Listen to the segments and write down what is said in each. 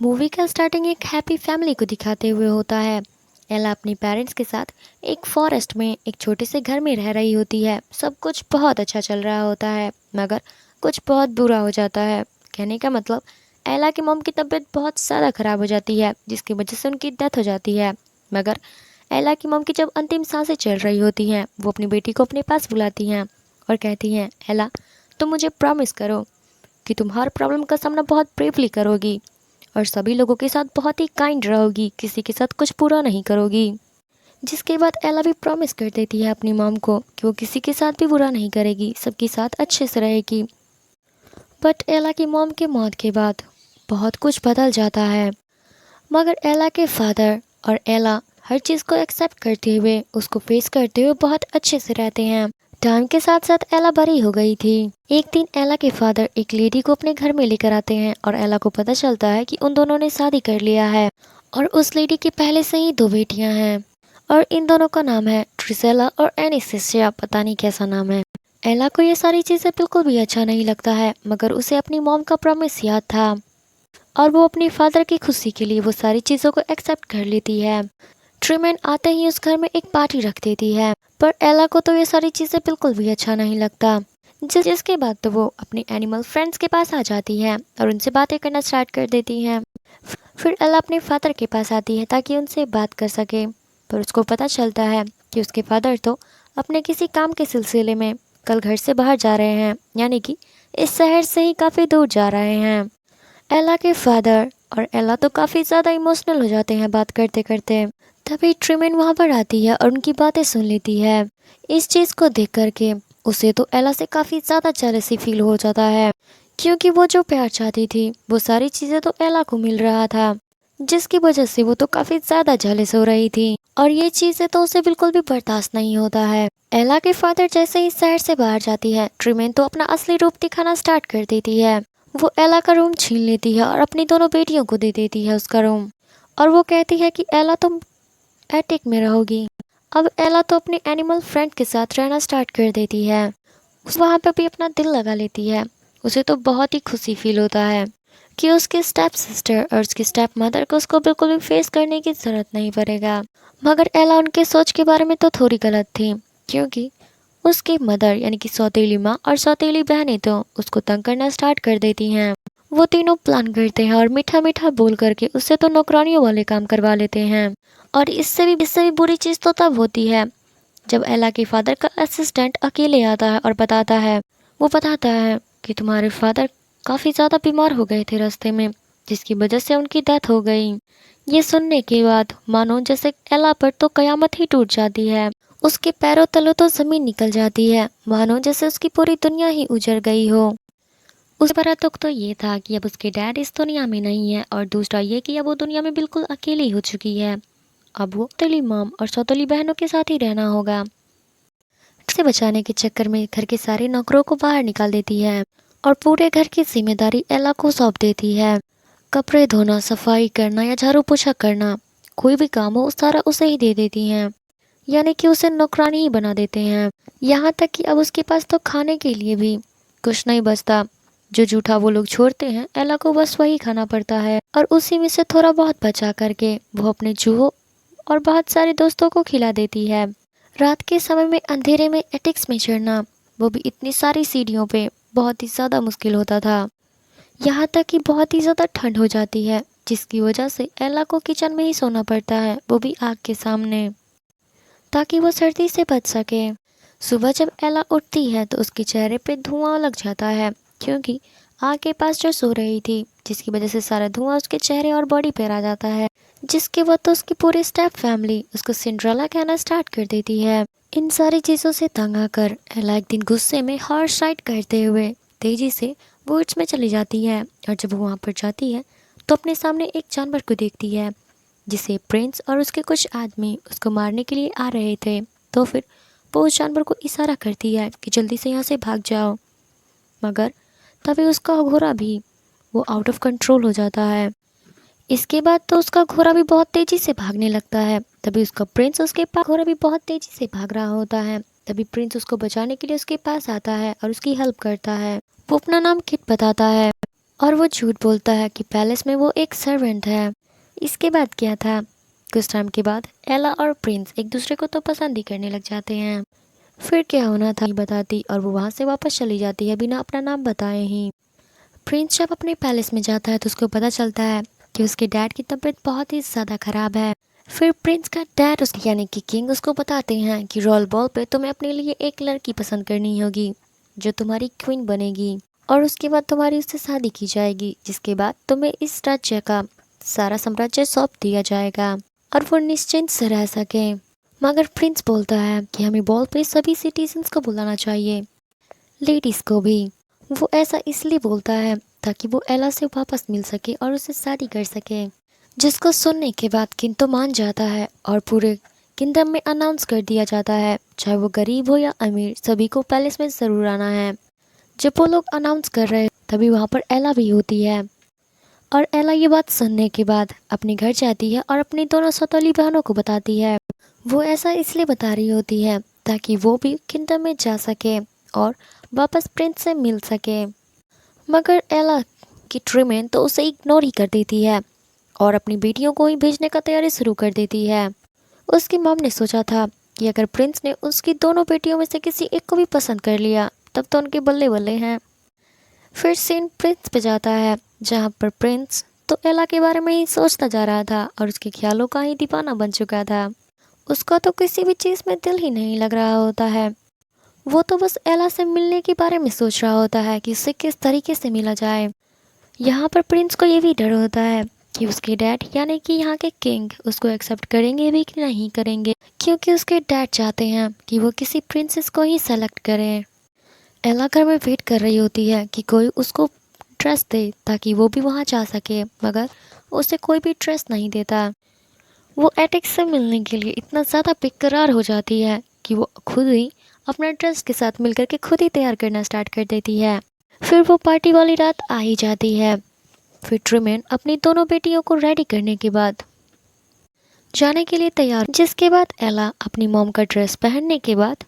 Movie का starting एक happy family को दिखाते हुए होता है। एला अपनी पेरेंट्स के साथ एक फॉरेस्ट में एक छोटे से घर में रह रही होती है। सब कुछ बहुत अच्छा चल रहा होता है, मगर कुछ बहुत बुरा हो जाता है। कहने का मतलब, एला की मॉम की तबीयत बहुत ज़्यादा ख़राब हो जाती है, जिसकी वजह से उनकी डेथ हो जाती है। मगर एला की मॉम की जब अंतिम सांसें चल रही होती हैं, वो अपनी बेटी को अपने पास बुलाती हैं और कहती हैं, एला, तुम मुझे प्रॉमिस करो कि तुम हर प्रॉब्लम का सामना बहुत ब्रेवली करोगी और सभी लोगों के साथ बहुत ही काइंड रहोगी, किसी के साथ कुछ बुरा नहीं करोगी। जिसके बाद एला भी प्रॉमिस कर देती है अपनी मॉम को कि वो किसी के साथ भी बुरा नहीं करेगी, सबके साथ अच्छे से रहेगी। बट एला की मॉम के मौत के बाद बहुत कुछ बदल जाता है। मगर एला के फादर और एला हर चीज़ को एक्सेप्ट करते हुए, उसको फेस करते हुए बहुत अच्छे से रहते हैं। टाइम के साथ साथ एला बड़ी हो गई थी। एक दिन एला के फादर एक लेडी को अपने घर में लेकर आते हैं और एला को पता चलता है कि उन दोनों ने शादी कर लिया है और उस लेडी के पहले से ही 2 बेटियां हैं और इन दोनों का नाम है ट्रिसेला और एनिसिया, पता नहीं कैसा नाम है। एला को ये सारी चीज़ें बिल्कुल भी अच्छा नहीं लगता है, मगर उसे अपनी मॉम का प्रॉमिस याद था और वो अपने फादर की खुशी के लिए वो सारी चीज़ों को एक्सेप्ट कर लेती है। ट्रीमैन आते ही उस घर में एक पार्टी रख देती है, पर एला को तो ये सारी चीज़ें बिल्कुल भी अच्छा नहीं लगता। जिसके बाद तो वो अपने एनिमल फ्रेंड्स के पास आ जाती है और उनसे बातें करना स्टार्ट कर देती है। फिर एला अपने फादर के पास आती है ताकि उनसे बात कर सके, पर उसको पता चलता है कि उसके फादर तो अपने किसी काम के सिलसिले में कल घर से बाहर जा रहे हैं, यानी कि इस शहर से ही काफ़ी दूर जा रहे हैं। एला के फादर और एला तो काफ़ी ज़्यादा इमोशनल हो जाते हैं बात करते करते। तभी ट्रीमैन वहाँ पर आती है और उनकी बातें सुन लेती है। इस चीज़ को देख करके उसे तो एला से काफ़ी ज़्यादा जेलसी फील हो जाता है, क्योंकि वो जो प्यार चाहती थी वो सारी चीज़ें तो एला को मिल रहा था, जिसकी वजह से वो तो काफ़ी ज़्यादा जेलस हो रही थी और ये चीज़ें तो उसे बिल्कुल भी बर्दाश्त नहीं होता है। एला के फादर जैसे ही शहर से बाहर जाती है, ट्रीमैन तो अपना असली रूप दिखाना स्टार्ट कर देती है। वो एला का रूम छीन लेती है और अपनी दोनों बेटियों को दे देती है उसका रूम, और वो कहती है कि एला तुम एटिक में रहोगी। अब एला तो अपने एनिमल फ्रेंड के साथ रहना स्टार्ट कर देती है। उस वहाँ पे भी अपना दिल लगा लेती है। उसे तो बहुत ही खुशी फील होता है कि उसके स्टेप सिस्टर और उसकी स्टेप मदर को उसको बिल्कुल भी फेस करने की ज़रूरत नहीं पड़ेगा। मगर एला उनके सोच के बारे में तो थोड़ी गलत थी, क्योंकि उसकी मदर यानी कि सौतेली माँ और सौतेली बहनें तो उसको तंग करना स्टार्ट कर देती हैं। वो तीनों प्लान करते हैं और मीठा मीठा बोल करके उससे तो नौकरानियों वाले काम करवा लेते हैं। और इससे भी बुरी चीज़ तो तब होती है जब एला के फादर का असिस्टेंट अकेले आता है और वो बताता है कि तुम्हारे फादर काफ़ी ज़्यादा बीमार हो गए थे रास्ते में, जिसकी वजह से उनकी डेथ हो गई। ये सुनने के बाद मानो जैसे एला पर तो कयामत ही टूट जाती है। उसके पैरों तलों तो ज़मीन निकल जाती है, मानो जैसे उसकी पूरी दुनिया ही उजड़ गई हो। उस बड़ा दुख तो ये था कि अब उसके डैड इस दुनिया में नहीं है, और दूसरा ये कि अब वो दुनिया में बिल्कुल अकेली हो चुकी है। अब वो सौतेली मॉम और सौतेली बहनों के साथ ही रहना होगा। से बचाने के चक्कर में घर के सारे नौकरों को बाहर निकाल देती है और पूरे घर की जिम्मेदारी एला को सौंप देती है। कपड़े धोना, सफाई करना या झाड़ू पोछा करना, कोई भी काम हो सारा उसे ही दे देती हैं, यानी कि उसे नौकरानी ही बना देते हैं। यहाँ तक कि अब उसके पास तो खाने के लिए भी कुछ नहीं बचता। जो जूठा वो लोग छोड़ते हैं, एला को बस वही खाना पड़ता है और उसी में से थोड़ा बहुत बचा करके वो अपने चूहों और बहुत सारे दोस्तों को खिला देती है। रात के समय में अंधेरे में एटिक्स में चढ़ना, वो भी इतनी सारी सीढ़ियों पे, बहुत ही ज़्यादा मुश्किल होता था। यहाँ तक कि बहुत ही ज़्यादा ठंड हो जाती है, जिसकी वजह से एला को किचन में ही सोना पड़ता है, वो भी आग के सामने, ताकि वो सर्दी से बच सके। सुबह जब एला उठती है तो उसके चेहरे पे धुआं लग जाता है, क्योंकि आग के पास जो सो रही थी, जिसकी वजह से सारा धुआं उसके चेहरे और बॉडी पर आ जाता है। जिसके बाद तो उसकी पूरी स्टेप फैमिली उसको सिंड्रेला कहना स्टार्ट कर देती है। इन सारी चीज़ों से तंग आकर एला एक दिन गुस्से में हॉर्स राइड करते हुए तेजी से वुड्स में चली जाती है, और जब वो वहाँ पर जाती है तो अपने सामने एक जानवर को देखती है, जिसे प्रिंस और उसके कुछ आदमी उसको मारने के लिए आ रहे थे। तो फिर वो उस जानवर को इशारा करती है कि जल्दी से यहाँ से भाग जाओ, मगर तभी उसका घोड़ा भी वो आउट ऑफ कंट्रोल हो जाता है। इसके बाद तो उसका घोड़ा भी बहुत तेज़ी से भागने लगता है। तभी उसका प्रिंस उसके पास, घोड़ा भी बहुत तेज़ी से भाग रहा होता है। तभी प्रिंस उसको बचाने के लिए उसके पास आता है और उसकी हेल्प करता है। वो अपना नाम किट बताता है और वो झूठ बोलता है कि पैलेस में वो एक सर्वेंट है। इसके बाद क्या था, कुछ टाइम के बाद एला और प्रिंस एक दूसरे को तो पसंद ही करने लग जाते हैं। फिर क्या होना था नहीं बताती और वो वहाँ से वापस चली जाती है बिना अपना नाम बताए ही। प्रिंस जब अपने पैलेस में जाता है तो उसको पता चलता है कि उसके डैड की तबीयत बहुत ही ज़्यादा ख़राब है। फिर प्रिंस का डैड उसके यानी कि किंग उसको बताते हैं कि रोल बॉल पे तुम्हें अपने लिए एक लड़की पसंद करनी होगी जो तुम्हारी क्वीन बनेगी और उसके बाद तुम्हारी उससे शादी की जाएगी, जिसके बाद तुम्हें इस राज्य का सारा साम्राज्य सौंप दिया जाएगा और वो निश्चिंत से रह सके। मगर प्रिंस बोलता है कि हमें बॉल पे सभी सिटीजन्स को बुलाना चाहिए, लेडीज़ को भी। वो ऐसा इसलिए बोलता है ताकि वो एला से वापस मिल सके और उससे शादी कर सके, जिसको सुनने के बाद किंग तो मान जाता है और पूरे किंगडम में अनाउंस कर दिया जाता है, चाहे वो गरीब हो या अमीर, सभी को पैलेस में ज़रूर आना है। जब वो लोग अनाउंस कर रहे तभी वहाँ पर एला भी होती है और एला ये बात सुनने के बाद अपने घर जाती है और अपनी दोनों सौतेली बहनों को बताती है। वो ऐसा इसलिए बता रही होती है ताकि वो भी किंगडम में जा सके और वापस प्रिंस से मिल सके। मगर एला की ट्रिमेन तो उसे इग्नोर ही कर देती है और अपनी बेटियों को ही भेजने का तैयारी शुरू कर देती है। उसकी मॉम ने सोचा था कि अगर प्रिंस ने उसकी दोनों बेटियों में से किसी एक को भी पसंद कर लिया तब तो उनके बल्ले बल्ले हैं। फिर सीन प्रिंस पे जाता है जहाँ पर प्रिंस तो एला के बारे में ही सोचता जा रहा था और उसके ख्यालों का ही दीवाना बन चुका था। उसका तो किसी भी चीज़ में दिल ही नहीं लग रहा होता है। वो तो बस एला से मिलने के बारे में सोच रहा होता है कि उसे किस तरीके से मिला जाए। यहाँ पर प्रिंस को ये भी डर होता है कि उसके डैड यानी कि यहाँ के किंग उसको एक्सेप्ट करेंगे भी कि नहीं करेंगे, क्योंकि उसके डैड चाहते हैं कि वो किसी प्रिंसेस को ही सेलेक्ट करें। एला घर में वेट कर रही होती है कि कोई उसको ट्रस्ट दे ताकि वो भी वहाँ जा सके, मगर उसे कोई भी ट्रस्ट नहीं देता। वो एटिक से मिलने के लिए इतना ज़्यादा बेकरार हो जाती है कि वो खुद ही अपना ड्रेस के साथ मिलकर के खुद ही तैयार करना स्टार्ट कर देती है। फिर वो पार्टी वाली रात आ ही जाती है। फिर ट्रिमेन अपनी दोनों बेटियों को रेडी करने के बाद जाने के लिए तैयार, जिसके बाद एला अपनी मॉम का ड्रेस पहनने के बाद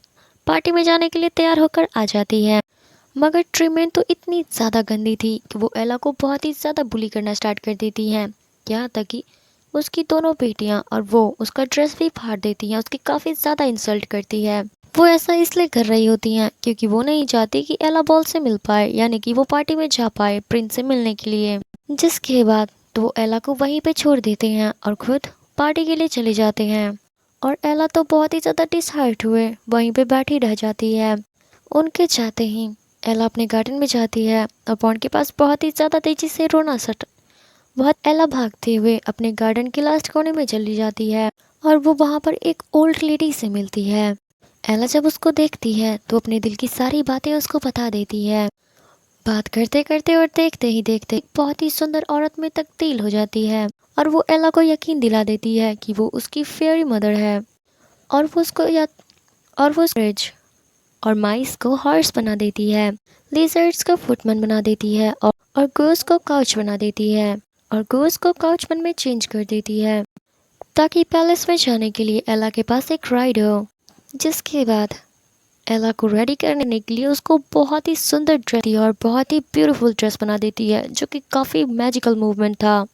पार्टी में जाने के लिए तैयार होकर आ जाती है। मगर ट्रिमेन तो इतनी ज़्यादा गंदी थी कि वो एला को बहुत ही ज़्यादा बुली करना स्टार्ट कर देती है, यहाँ तक कि उसकी दोनों बेटियां और वो उसका ड्रेस भी फाड़ देती हैं, उसकी काफ़ी ज़्यादा इंसल्ट करती है। वो ऐसा इसलिए कर रही होती हैं क्योंकि वो नहीं चाहती कि एला बॉल से मिल पाए, यानी कि वो पार्टी में जा पाए प्रिंस से मिलने के लिए। जिसके बाद तो वो एला को वहीं पे छोड़ देते हैं और खुद पार्टी के लिए चले जाते हैं। और एला तो बहुत ही ज़्यादा डिसहार्ट हुए वहीं पे बैठी रह जाती है। उनके जाते ही एला अपने गार्डन में जाती है और पॉन्ड के पास बहुत ही ज़्यादा तेज़ी से रोना सट बहुत एला भागते हुए अपने गार्डन के लास्ट कोने में चली जाती है और वो वहाँ पर एक ओल्ड लेडी से मिलती है। एला जब उसको देखती है तो अपने दिल की सारी बातें उसको बता देती है। बात करते करते और देखते ही देखते बहुत ही सुंदर औरत में तब्दील हो जाती है और वो एला को यकीन दिला देती है कि वो उसकी फेयरी मदर है और वो उसको फ्रिज और माइस को हॉर्स बना देती है, लिजर्ड्स को फुटमैन बना देती है और गोस को काउच बना देती है और गोस को काउचमैन में चेंज कर देती है ताकि पैलेस में जाने के लिए एला के पास एक राइड हो। जिसके बाद एला को रेडी करने के लिए उसको बहुत ही सुंदर ड्रेस और बहुत ही ब्यूटीफुल ड्रेस बना देती है, जो कि काफ़ी मैजिकल मूवमेंट था।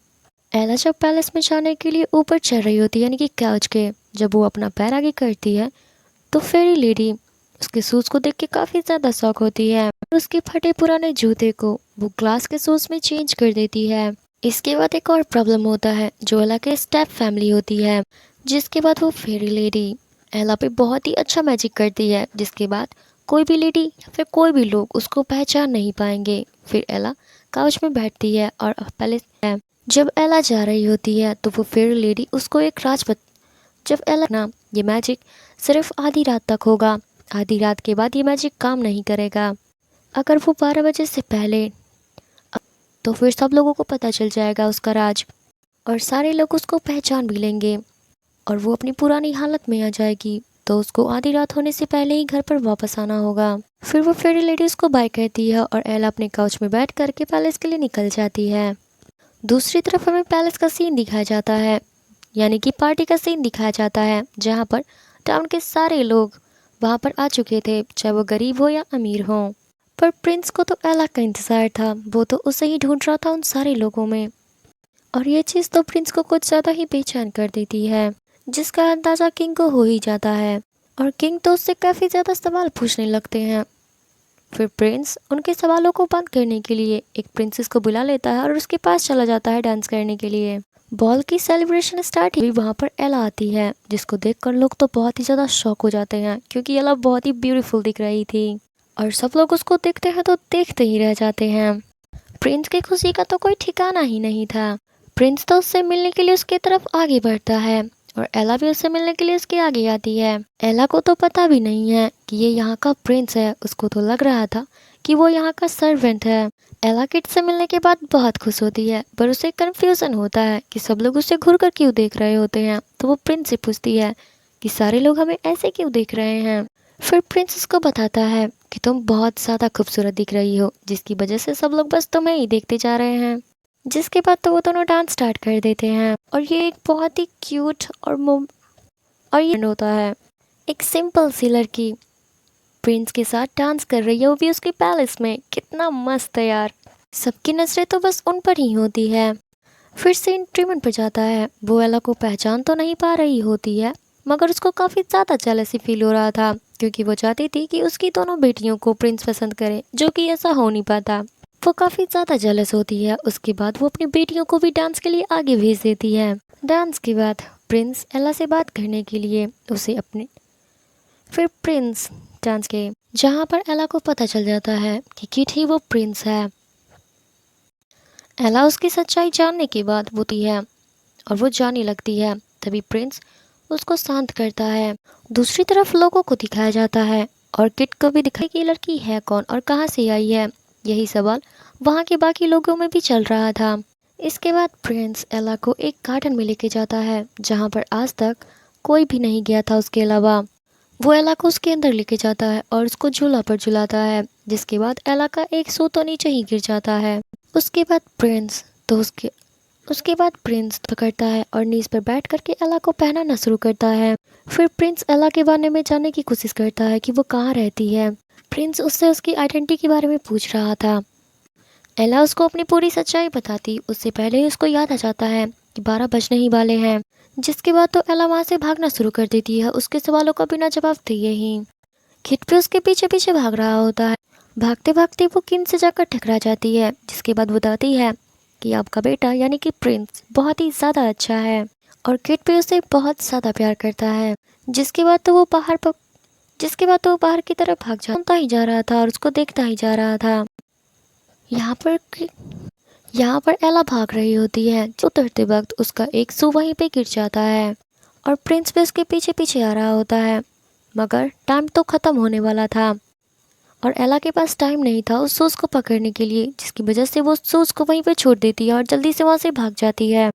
एला जब पैलेस में जाने के लिए ऊपर चढ़ रही होती है यानी कि काउच के, जब वो अपना पैर आगे करती है तो फेरी लेडी उसके शूज़ को देख के काफ़ी ज़्यादा शौक होती है और उसके फटे पुराने जूते को वो ग्लास के शूज़ में चेंज कर देती है। इसके बाद एक और प्रॉब्लम होता है जो एला के स्टेप फैमिली होती है, जिसके बाद वो फेरी लेडी एला पे बहुत ही अच्छा मैजिक करती है, जिसके बाद कोई भी लेडी या फिर कोई भी लोग उसको पहचान नहीं पाएंगे। फिर एला काउच में बैठती है और पहले जब एला जा रही होती है तो वो फेरी लेडी उसको एक जब एला ना ये मैजिक सिर्फ आधी रात तक होगा, आधी रात के बाद ये मैजिक काम नहीं करेगा। अगर वो 12 बजे से पहले तो फिर सब लोगों को पता चल जाएगा उसका राज और सारे लोग उसको पहचान भी लेंगे और वो अपनी पुरानी हालत में आ जाएगी, तो उसको आधी रात होने से पहले ही घर पर वापस आना होगा। फिर वो फेरी लेडी उसको बाय कहती है और एला अपने काउच में बैठ करके पैलेस के लिए निकल जाती है। दूसरी तरफ हमें पैलेस का सीन दिखाया जाता है, यानी कि पार्टी का सीन दिखाया जाता है, जहाँ पर टाउन के सारे लोग वहाँ पर आ चुके थे, चाहे वो गरीब हो या अमीर हो। पर प्रिंस को तो एला का इंतज़ार था, वो तो उसे ही ढूंढ रहा था उन सारे लोगों में। और ये चीज़ तो प्रिंस को कुछ ज़्यादा ही बेचैन कर देती है, जिसका अंदाज़ा किंग को हो ही जाता है। और किंग तो उससे काफ़ी ज़्यादा सवाल पूछने लगते हैं। फिर प्रिंस उनके सवालों को बंद करने के लिए एक प्रिंसेस को बुला लेता है और उसके पास चला जाता है डांस करने के लिए। बॉल की सेलिब्रेशन स्टार्ट हुई, वहाँ पर एला आती है, जिसको देखकर लोग तो बहुत ही ज़्यादा शॉक हो जाते हैं, क्योंकि एला बहुत ही ब्यूटीफुल दिख रही थी और सब लोग उसको देखते हैं तो देखते ही रह जाते हैं। प्रिंस की खुशी का तो कोई ठिकाना ही नहीं था। प्रिंस तो उससे मिलने के लिए उसकी तरफ आगे बढ़ता है और एला भी उससे मिलने के लिए उसके आगे आती है। एला को तो पता भी नहीं है कि ये यहाँ का प्रिंस है, उसको तो लग रहा था कि वो यहाँ का सर्वेंट है। एला किट से मिलने के बाद बहुत खुश होती है, पर उसे कंफ्यूजन होता है कि सब लोग उसे घूर कर क्यों देख रहे होते हैं। तो वो प्रिंस से पूछती है कि सारे लोग हमें ऐसे क्यों देख रहे हैं। फिर प्रिंस उसको बताता है कि तुम बहुत ज़्यादा खूबसूरत दिख रही हो, जिसकी वजह से सब लोग बस तुम्हें ही देखते जा रहे हैं। जिसके बाद तो वो दोनों डांस स्टार्ट कर देते हैं और ये एक बहुत ही क्यूट और ये होता है। एक सिंपल सी लड़की प्रिंस के साथ डांस कर रही है, वो भी उसके पैलेस में। कितना मस्त है यार। सबकी नजरें तो बस उन पर ही होती है। फिर सीन ट्रीटमेंट पर जाता है। वो एला को पहचान तो नहीं पा रही होती है, मगर उसको काफ़ी ज़्यादा जेलसी फील हो रहा था, क्योंकि वो चाहती थी कि उसकी दोनों बेटियों को प्रिंस पसंद करे, जो कि ऐसा हो नहीं पाता। वो काफ़ी ज़्यादा जेलस होती है। उसके बाद वो अपनी बेटियों को भी डांस के लिए आगे भेज देती है। डांस के बाद प्रिंस एला से बात करने के लिए उसे अपने फिर प्रिंस डांस के जहाँ पर एला को पता चल जाता है कि किट ही वो प्रिंस है। एला उसकी सच्चाई जानने के बाद होती है और वो जाने लगती है। तभी प्रिंस उसको शांत करता है। दूसरी तरफ लोगों को दिखाया जाता है और किट को भी दिखाई कि ये लड़की है कौन और कहाँ से आई है। यही सवाल वहाँ के बाकी लोगों में भी चल रहा था। इसके बाद प्रिंस एला को एक गार्डन में लेके जाता है, जहाँ पर आज तक कोई भी नहीं गया था उसके अलावा। वो एला को उसके अंदर लेके जाता है और उसको झूला पर झुलाता है, जिसके बाद एला का एक सू तो नीचे ही गिर जाता है। उसके बाद प्रिंस पकड़ता है और नीज पर बैठ करके एला को पहनाना शुरू करता है। फिर प्रिंस एला के बारे में जानने की कोशिश करता है कि वो कहाँ रहती है। प्रिंस उससे उसकी आइडेंटिटी के बारे में पूछ रहा था। एला उसको अपनी पूरी सच्चाई बताती उससे पहले ही उसको याद आ जाता है कि 12 बजने ही वाले हैं। जिसके बाद तो एला वहाँ से भागना शुरू कर देती है, उसके सवालों का बिना जवाब दिए ही। किट भी उसके पीछे पीछे भाग रहा होता है। भागते भागते वो किन से जाकर टकरा जाती है, जिसके बाद बताती है कि आपका बेटा यानी कि प्रिंस बहुत ही ज़्यादा अच्छा है और किट भी उसे बहुत ज़्यादा प्यार करता है। जिसके बाद तो वो बाहर की तरफ सुनता ही जा रहा था और उसको देखता ही जा रहा था। यहाँ पर एला भाग रही होती है। उतरते वक्त उसका एक शू वहीं पे गिर जाता है और प्रिंस भी उसके पीछे पीछे आ रहा होता है, मगर टाइम तो ख़त्म होने वाला था और एला के पास टाइम नहीं था उस शूज़ को पकड़ने के लिए, जिसकी वजह से वो शूज़ को वहीं पे छोड़ देती है और जल्दी से वहाँ से भाग जाती है।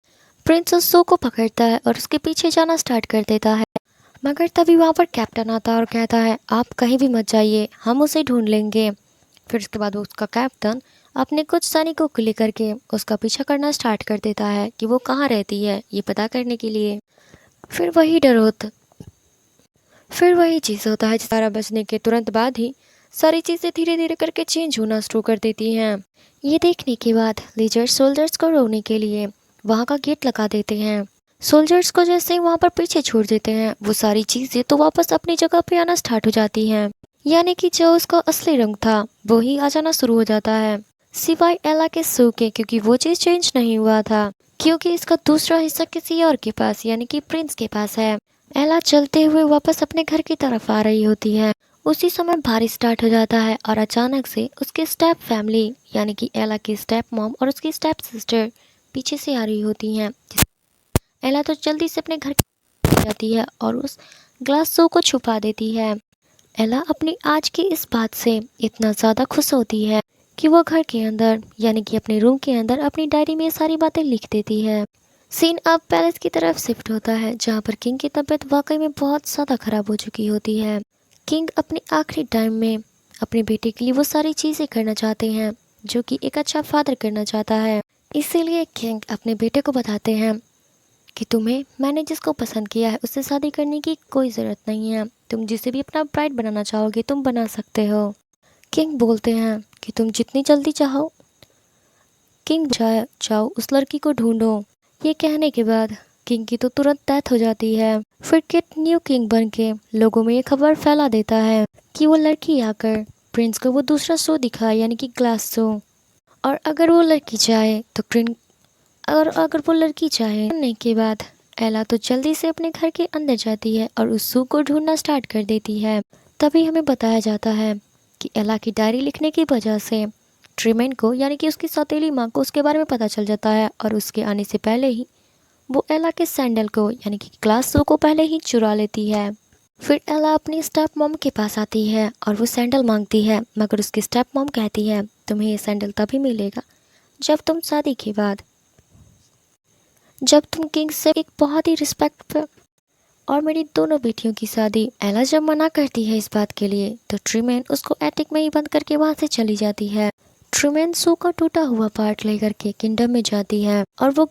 प्रिंस उस शू को पकड़ता है और उसके पीछे जाना स्टार्ट कर देता है, मगर तभी वहाँ पर कैप्टन आता है और कहता है आप कहीं भी मत जाइए, हम उसे ढूंढ लेंगे। फिर उसके बाद उसका कैप्टन अपने कुछ सैनिकों को लेकर के उसका पीछा करना स्टार्ट कर देता है कि वो कहाँ रहती है, ये पता करने के लिए। फिर वही चीज़ होता है। 12 बजने के तुरंत बाद ही सारी चीज़ें धीरे धीरे करके चेंज होना शुरू कर देती हैं। ये देखने के बाद लीजर सोल्जर्स को रोकने के लिए वहाँ का गेट लगा देते हैं। सोल्जर्स को जैसे ही वहाँ पर पीछे छोड़ देते हैं, वो सारी चीज़ें तो वापस अपनी जगह पे आना स्टार्ट हो जाती हैं, यानी कि जो उसका असली रंग था वो ही आ जाना शुरू हो जाता है, सिवाय एला के शू के, क्योंकि वो चीज़ चेंज नहीं हुआ था, क्योंकि इसका दूसरा हिस्सा किसी और के पास यानी कि प्रिंस के पास है। एला चलते हुए वापस अपने घर की तरफ आ रही होती है। उसी समय बारिश स्टार्ट हो जाता है और अचानक से उसके स्टेप फैमिली यानी कि एला की स्टेप मॉम और उसकी स्टेप सिस्टर पीछे से आ रही होती हैं। एला तो जल्दी से अपने घर जाती है और उस ग्लास शो को छुपा देती है। एला अपनी आज की इस बात से इतना ज़्यादा खुश होती है कि वो घर के अंदर यानी कि अपने रूम के अंदर अपनी डायरी में सारी बातें लिख देती है। सीन अब पैलेस की तरफ शिफ्ट होता है, जहाँ पर किंग की तबीयत वाकई में बहुत ज़्यादा ख़राब हो चुकी होती है। किंग अपने आखिरी टाइम में अपने बेटे के लिए वो सारी चीज़ें करना चाहते हैं जो कि एक अच्छा फादर करना चाहता है। इसीलिए किंग अपने बेटे को बताते हैं कि तुम्हें मैंने जिसको पसंद किया है उससे शादी करने की कोई ज़रूरत नहीं है, तुम जिसे भी अपना ब्राइड बनाना चाहोगे तुम बना सकते हो। किंग बोलते हैं कि तुम जितनी जल्दी चाहो किंग जाओ उस लड़की को ढूंढो। ये कहने के बाद किंग की तो तुरंत डेथ हो जाती है। फिर किट न्यू किंग बन के लोगों में ये खबर फैला देता है कि वो लड़की आकर प्रिंस को वो दूसरा शो दिखाए, यानी कि ग्लास शो। और अगर वो लड़की चाहे तो अगर वो लड़की चाहे करने के बाद एला तो जल्दी से अपने घर के अंदर जाती है और उस शो को ढूंढना स्टार्ट कर देती है। तभी हमें बताया जाता है कि एला की डायरी लिखने की वजह से ट्रीमेन को, यानी कि उसकी सौतेली माँ को, उसके बारे में पता चल जाता है और उसके आने से पहले ही वो एला के सैंडल को, यानी कि ग्लास शो को पहले ही चुरा लेती है। फिर एला अपनी स्टेप मॉम के पास आती है और वो सैंडल मांगती है, मगर उसकी स्टेप मॉम कहती है तुम्हें ये सैंडल तभी मिलेगा जब तुम शादी के बाद, जब तुम किंग से एक बहुत ही रिस्पेक्ट और मेरी दोनों बेटियों की शादी। एला जब मना करती है इस बात के लिए तो ट्रीमेन उसको एटिक में ही बंद करके वहाँ से चली जाती है। ट्रूमैन शो का टूटा हुआ पार्ट लेकर के किंगडम में जाती है और वो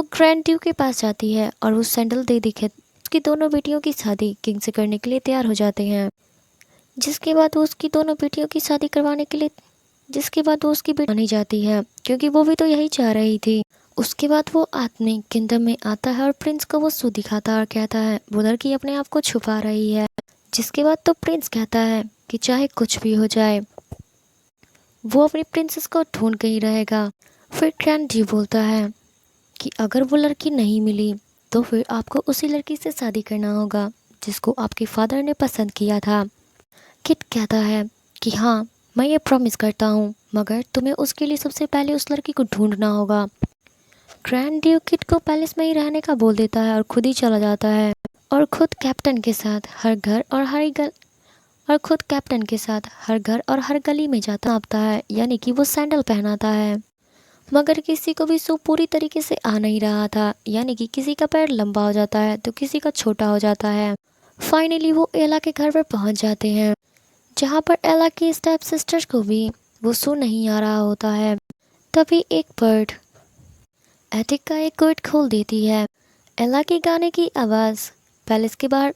ग्रैंड ड्यू के पास जाती है और वो सैंडल दे दिखे उसकी दोनों बेटियों की शादी किंग से करने के लिए तैयार हो जाते हैं। जिसके बाद वो उसकी दोनों बेटियों की शादी करवाने के लिए उसकी बेटी मानी जाती है, क्योंकि वो भी तो यही चाह रही थी। उसके बाद वो आदमी किंगडम में आता है और प्रिंस को वो शो दिखाता है और कहता है वो लड़की अपने आप को छुपा रही है। जिसके बाद तो प्रिंस कहता है कि चाहे कुछ भी हो जाए वो अपनी प्रिंसेस को ढूंढ के ही रहेगा। फिर ग्रैंड ड्यू बोलता है कि अगर वो लड़की नहीं मिली तो फिर आपको उसी लड़की से शादी करना होगा जिसको आपके फादर ने पसंद किया था। किट कहता है कि हाँ मैं ये प्रॉमिस करता हूँ, मगर तुम्हें उसके लिए सबसे पहले उस लड़की को ढूंढना होगा। ग्रैंड ड्यू किट को पैलेस में ही रहने का बोल देता है और खुद ही चला जाता है और खुद कैप्टन के साथ हर घर और हर गली में जाता नापता है, यानी कि वो सैंडल पहनाता है। मगर किसी को भी सो पूरी तरीके से आ नहीं रहा था, यानी कि किसी का पैर लंबा हो जाता है तो किसी का छोटा हो जाता है। फाइनली वो एला के घर पर पहुंच जाते हैं, जहां पर एला की स्टेप सिस्टर्स को भी वो सो नहीं आ रहा होता है। तभी एक बर्ड एटिक का एक गेट खोल देती है। एला के गाने की आवाज़ पैलेस के बाहर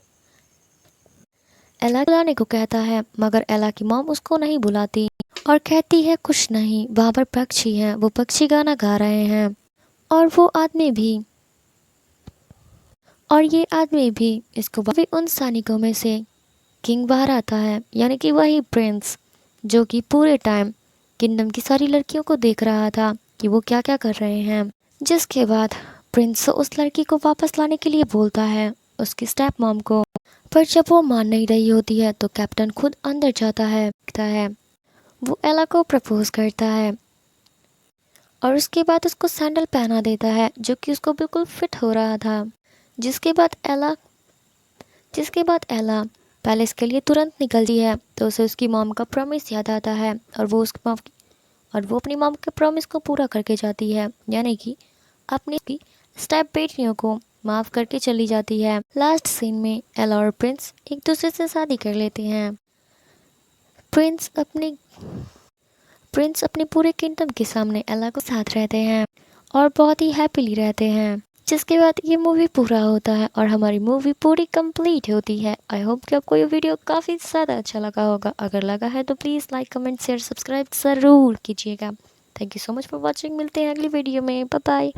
एला बुलाने को कहता है, मगर एला की मॉम उसको नहीं बुलाती और कहती है कुछ नहीं, वहाँ पर पक्षी हैं, वो पक्षी गाना गा रहे हैं। और ये आदमी भी इसको भी उन सैनिकों में से किंग बाहर आता है, यानी कि वही प्रिंस जो कि पूरे टाइम किंगडम की सारी लड़कियों को देख रहा था कि वो क्या क्या कर रहे हैं। जिसके बाद प्रिंस उस लड़की को वापस लाने के लिए बोलता है उसकी स्टेप मॉम को, पर जब वो मान नहीं रही होती है तो कैप्टन खुद अंदर जाता है। वो एला को प्रपोज करता है और उसके बाद उसको सैंडल पहना देता है जो कि उसको बिल्कुल फिट हो रहा था। जिसके बाद एला पैलेस के लिए तुरंत निकलती है तो उसे उसकी मॉम का प्रॉमिस याद आता है और वो अपनी मॉम के प्रॉमिस को पूरा करके जाती है, यानी कि अपनी स्टेप बेटियों को माफ़ करके चली जाती है। लास्ट सीन में एला और प्रिंस एक दूसरे से शादी कर लेते हैं। प्रिंस अपने पूरे किंगडम के सामने एला को साथ रहते हैं और बहुत ही हैप्पीली रहते हैं। जिसके बाद ये मूवी पूरा होता है और हमारी मूवी पूरी कंप्लीट होती है। आई होप कि आपको ये वीडियो काफ़ी ज़्यादा अच्छा लगा होगा। अगर लगा है तो please like, comment, share, subscribe ज़रूर कीजिएगा। Thank you so much for watching. मिलते हैं अगली वीडियो में। Bye bye.